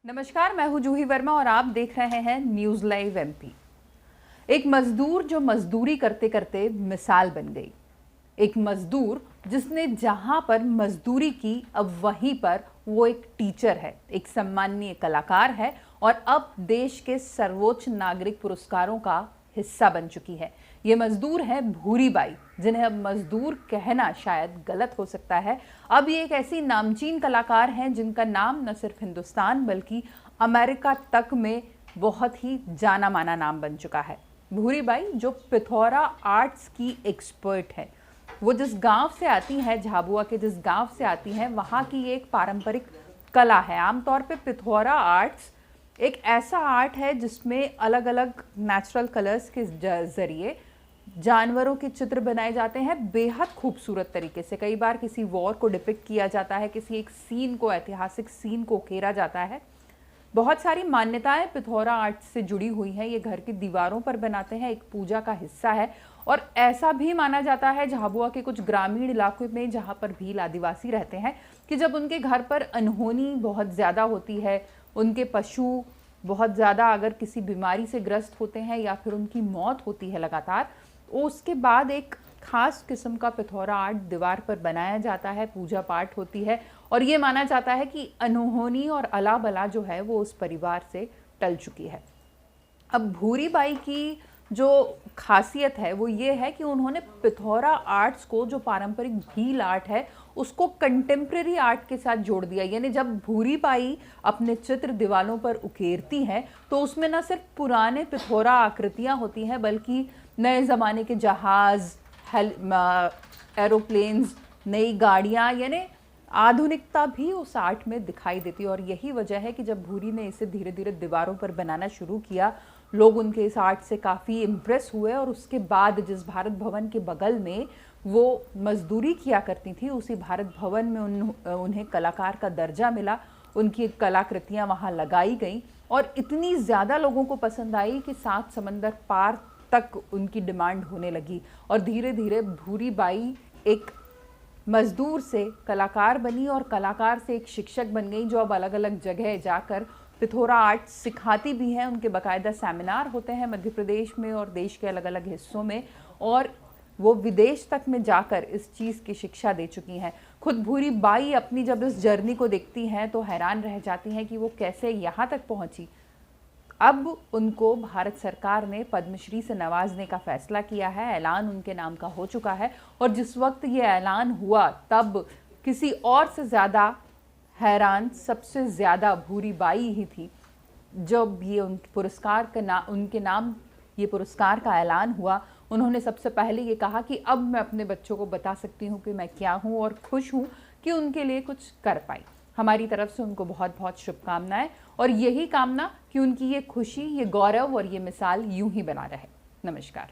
नमस्कार, मैं हूं जूही वर्मा और आप देख रहे हैं न्यूज लाइव एमपी। एक मजदूर जो मजदूरी करते करते मिसाल बन गई। एक मजदूर जिसने जहां पर मजदूरी की अब वहीं पर वो एक टीचर है, एक सम्माननीय कलाकार है और अब देश के सर्वोच्च नागरिक पुरस्कारों का हिस्सा बन चुकी है। ये मजदूर है भूरी बाई, जिन्हें अब मजदूर कहना शायद गलत हो सकता है। अब ये एक ऐसी नामचीन कलाकार हैं जिनका नाम न सिर्फ हिंदुस्तान बल्कि अमेरिका तक में बहुत ही जाना माना नाम बन चुका है। भूरी बाई जो पिथौरा आर्ट्स की एक्सपर्ट है, वो जिस गांव से आती हैं, झाबुआ के जिस गांव से आती हैं, वहाँ की एक पारंपरिक कला है। आमतौर पे पिथौरा आर्ट्स एक ऐसा आर्ट है जिसमें अलग अलग नेचुरल कलर्स के जरिए जानवरों के चित्र बनाए जाते हैं बेहद खूबसूरत तरीके से। कई बार किसी वॉर को डिपिक्ट किया जाता है, किसी एक सीन को, ऐतिहासिक सीन को उकेरा जाता है। बहुत सारी मान्यताएं पिथौरा आर्ट से जुड़ी हुई हैं। ये घर की दीवारों पर बनाते हैं, एक पूजा का हिस्सा है। और ऐसा भी माना जाता है झाबुआ के कुछ ग्रामीण इलाकों में, जहाँ पर भील आदिवासी रहते हैं, कि जब उनके घर पर अनहोनी बहुत ज़्यादा होती है, उनके पशु बहुत ज़्यादा अगर किसी बीमारी से ग्रस्त होते हैं या फिर उनकी मौत होती है लगातार, उसके बाद एक खास किस्म का पिथौरा आर्ट दीवार पर बनाया जाता है, पूजा पाठ होती है और ये माना जाता है कि अनहोनी और अला बला जो है वो उस परिवार से टल चुकी है। अब भूरी बाई की जो खासियत है वो ये है कि उन्होंने पिथौरा आर्ट्स को, जो पारंपरिक भील आर्ट है, उसको कंटेम्प्रेरी आर्ट के साथ जोड़ दिया। यानी जब भूरी बाई अपने चित्र दीवारों पर उकेरती हैं तो उसमें न सिर्फ पुराने पिथौरा आकृतियां होती हैं बल्कि नए ज़माने के जहाज़, एरोप्लेन्स, नई गाड़ियाँ, यानी आधुनिकता भी उस आर्ट में दिखाई देती है। और यही वजह है कि जब भूरी ने इसे धीरे धीरे दीवारों पर बनाना शुरू किया, लोग उनके इस आर्ट से काफ़ी इम्प्रेस हुए और उसके बाद जिस भारत भवन के बगल में वो मजदूरी किया करती थी, उसी भारत भवन में उन्हें कलाकार का दर्जा मिला। उनकी कलाकृतियाँ वहाँ लगाई गई और इतनी ज़्यादा लोगों को पसंद आई कि 7 समंदर पार तक उनकी डिमांड होने लगी। और धीरे धीरे भूरी बाई एक मजदूर से कलाकार बनी और कलाकार से एक शिक्षक बन गई, जो अब अलग अलग जगह जाकर पिथौरा आर्ट सिखाती भी हैं। उनके बाकायदा सेमिनार होते हैं मध्य प्रदेश में और देश के अलग अलग हिस्सों में, और वो विदेश तक में जाकर इस चीज़ की शिक्षा दे चुकी हैं। खुद भूरी बाई अपनी जब इस जर्नी को देखती हैं तो हैरान रह जाती हैं कि वो कैसे यहाँ तक पहुँची। अब उनको भारत सरकार ने पद्मश्री से नवाजने का फैसला किया है, ऐलान उनके नाम का हो चुका है। और जिस वक्त ये ऐलान हुआ तब किसी और से ज़्यादा हैरान सबसे ज़्यादा भूरी बाई ही थी। जब ये उनके पुरस्कार का उनके नाम ये पुरस्कार का ऐलान हुआ, उन्होंने सबसे पहले ये कहा कि अब मैं अपने बच्चों को बता सकती हूँ कि मैं क्या हूँ और खुश हूँ कि उनके लिए कुछ कर पाई। हमारी तरफ से उनको बहुत बहुत शुभकामनाएं और यही कामना कि उनकी ये खुशी, ये गौरव और ये मिसाल यूं ही बना रहे। नमस्कार।